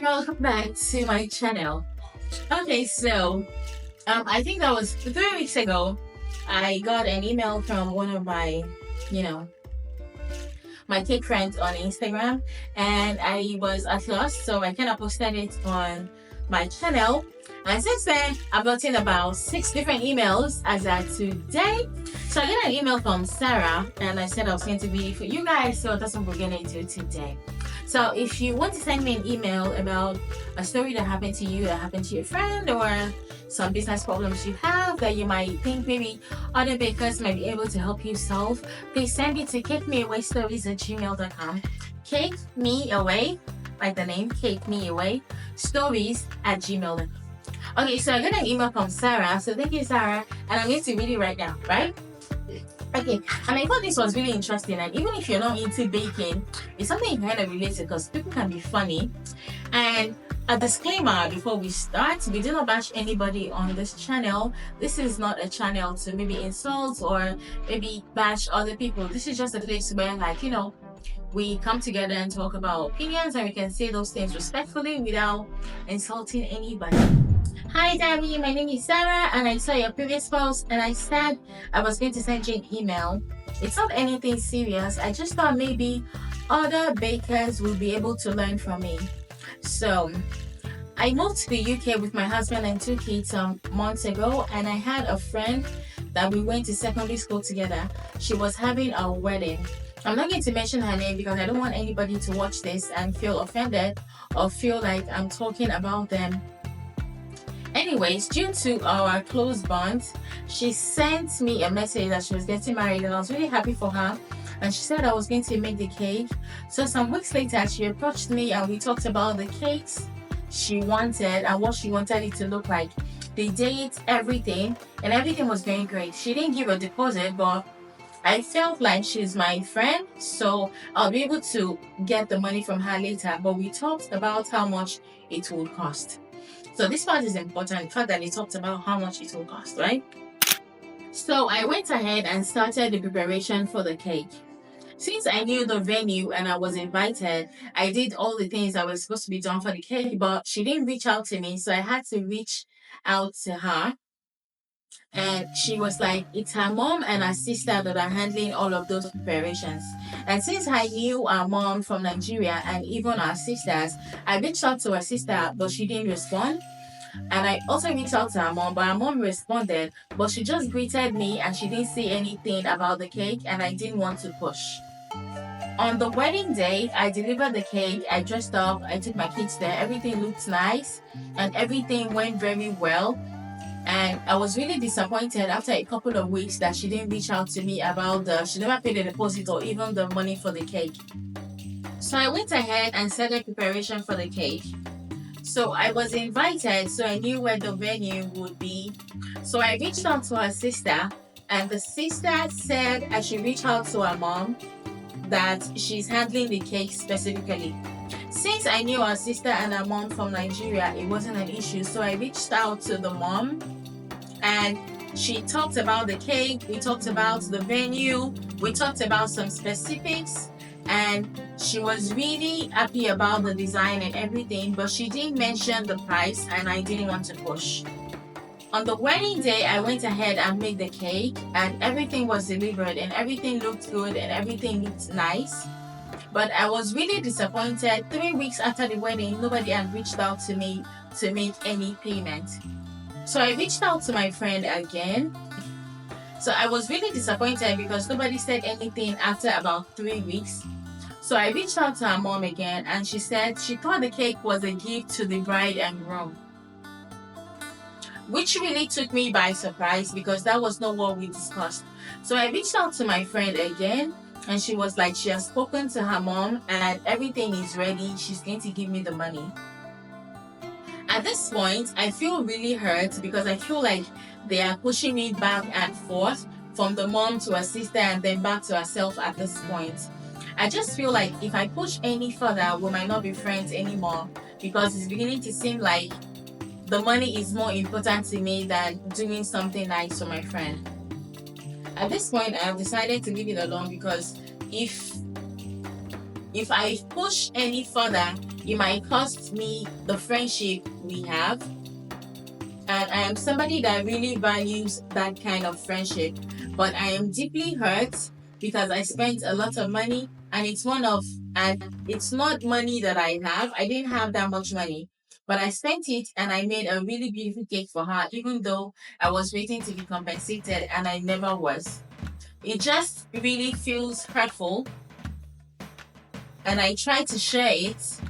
welcome back to my channel. Okay, so I think that was 3 weeks ago. I got an email from one of my, you know, my cake friends on Instagram, and I was at loss, so I kind of posted it on my channel. And since then, I've gotten about 6 different emails as at today. So I got an email from Sarah, and I said I was going to be for you guys, so that's what we're going to do today. So if you want to send me an email about a story that happened to you, that happened to your friend, or some business problems you have that you might think maybe other bakers might be able to help you solve, please send it to CakeMeAwayStories@gmail.com. CakeMeAway, like the name, CakeMeAway stories@gmail.com. Okay, so I got an email from Sarah. So thank you, Sarah. And I'm going to read it right now, right? Okay, and I thought this was really interesting. And even if you're not into baking, it's something you kind of relate to because people can be funny. And a disclaimer before we start, we do not bash anybody on this channel. This is not a channel to maybe insult or maybe bash other people. This is just a place where, like, we come together and talk about opinions, and we can say those things respectfully without insulting anybody. Hi Debbie, my name is Sarah, and I saw your previous post and I said I was going to send you an email. It's not anything serious. I just thought maybe other bakers will be able to learn from me. So I moved to the UK with my husband and 2 kids some months ago, and I had a friend that we went to secondary school together. She was having a wedding. I'm not going to mention her name because I don't want anybody to watch this and feel offended or feel like I'm talking about them. Anyways, due to our close bond, she sent me a message that she was getting married, and I was really happy for her. And she said I was going to make the cake. So some weeks later, she approached me and we talked about the cakes she wanted and what she wanted it to look like. The date, everything, and everything was going great. She didn't give a deposit, but I felt like she's my friend, so I'll be able to get the money from her later. But we talked about how much it would cost. So this part is important, the fact that they talked about how much it will cost, right? So I went ahead and started the preparation for the cake. Since I knew the venue and I was invited, I did all the things that were supposed to be done for the cake, but she didn't reach out to me, so I had to reach out to her. And she was like, it's her mom and her sister that are handling all of those preparations. And since I knew our mom from Nigeria and even our sisters, I reached out to her sister, but she didn't respond. And I also reached out to her mom, but her mom responded, but she just greeted me and she didn't say anything about the cake, and I didn't want to push. On the wedding day, I delivered the cake, I dressed up, I took my kids there, everything looked nice and everything went very well. And I was really disappointed after a couple of weeks that she didn't reach out to me about she never paid the deposit or even the money for the cake. So I went ahead and started preparation for the cake. So I was invited, so I knew where the venue would be. So I reached out to her sister, and the sister said I should reach out to her mom, that she's handling the cake specifically. Since I knew our sister and her mom from Nigeria, it wasn't an issue. So I reached out to the mom and she talked about the cake, we talked about the venue, we talked about some specifics, and she was really happy about the design and everything, but she didn't mention the price and I didn't want to push. On the wedding day, I went ahead and made the cake and everything was delivered and everything looked good and everything looked nice. But I was really disappointed. 3 weeks after the wedding, nobody had reached out to me to make any payment. So I reached out to my friend again. So I was really disappointed because nobody said anything after about 3 weeks. So I reached out to her mom again, and she said she thought the cake was a gift to the bride and groom, which really took me by surprise because that was not what we discussed. So I reached out to my friend again, and she was like, she has spoken to her mom and everything is ready. She's going to give me the money. At this point, I feel really hurt because I feel like they are pushing me back and forth from the mom to her sister and then back to herself at this point. I just feel like if I push any further, we might not be friends anymore because it's beginning to seem like the money is more important to me than doing something nice for my friend. At this point, I have decided to leave it alone because if If I push any further, it might cost me the friendship we have. And I am somebody that really values that kind of friendship. But I am deeply hurt because I spent a lot of money, and it's not money that I have. I didn't have that much money, but I spent it and I made a really beautiful cake for her, even though I was waiting to be compensated and I never was. It just really feels hurtful, and I try to share it.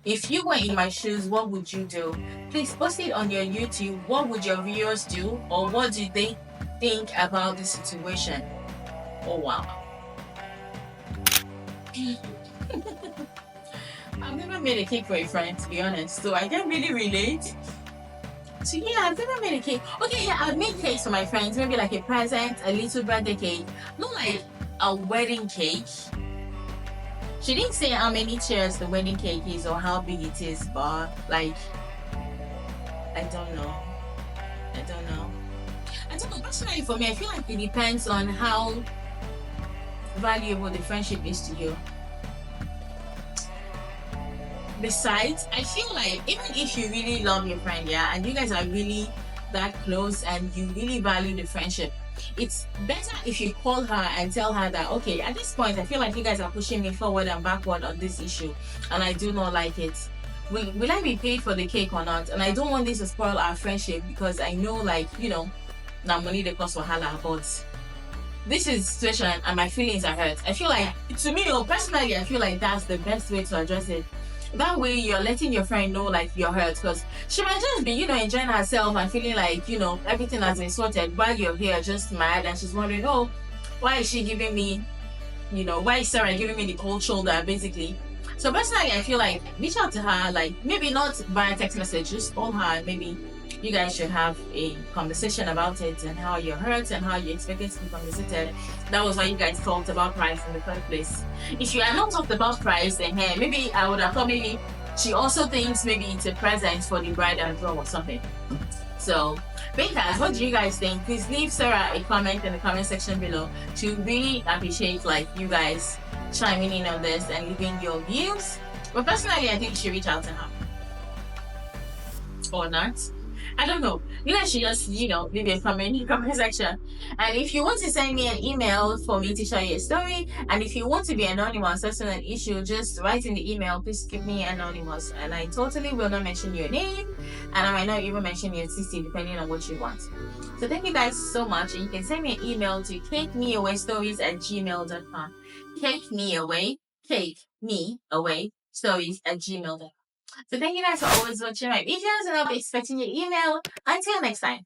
If you were in my shoes, what would you do? Please post it on your YouTube. What would your viewers do, or what do they think about the situation? Oh wow. I've never made a cake for a friend, to be honest, so I can't really relate. So yeah, I've never made a cake. Okay, yeah, I've made cakes for my friends, maybe like a present, a little birthday cake, not like a wedding cake. She didn't say how many chairs the wedding cake is or how big it is, but like, I don't know. I don't know. I don't know. Personally, for me, I feel like it depends on how valuable the friendship is to you. Besides, I feel like even if you really love your friend, yeah, and you guys are really that close and you really value the friendship, it's better if you call her and tell her that, okay, at this point, I feel like you guys are pushing me forward and backward on this issue, and I do not like it. Will I be paid for the cake or not? And I don't want this to spoil our friendship, because I know, like, now money the cost for hala, but this is situation and my feelings are hurt. I feel like, to me, personally, I feel like that's the best way to address it. That way you're letting your friend know like you're hurt, because she might just be, enjoying herself and feeling like, everything has been sorted while you're here just mad, and she's wondering, oh, why is she giving me, why is Sarah giving me the cold shoulder, basically. So personally, I feel like reach out to her, like maybe not via text message, just call her, and maybe you guys should have a conversation about it and how you're hurt and how you expect it to be compensated. That was why you guys talked about price in the first place. If you had not talked about price, then hey, maybe I would have thought maybe she also thinks maybe it's a present for the bride and groom or something. So, bakers, what do you guys think? Please leave Sarah a comment in the comment section below. To really appreciate like you guys chiming in on this and leaving your views. But personally, I think you should reach out to her. Or not. I don't know. You guys should just, leave a comment in the comment section. And if you want to send me an email for me to share your story, and if you want to be anonymous as to an issue, just write in the email. Please keep me anonymous, and I totally will not mention your name, and I might not even mention your CC depending on what you want. So thank you guys so much, and you can send me an email to cakemeawaystories@gmail.com. CakeMeAway, cakemeawaystories@gmail.com. So thank you guys for always watching my videos, and I'll be expecting your email. Until next time.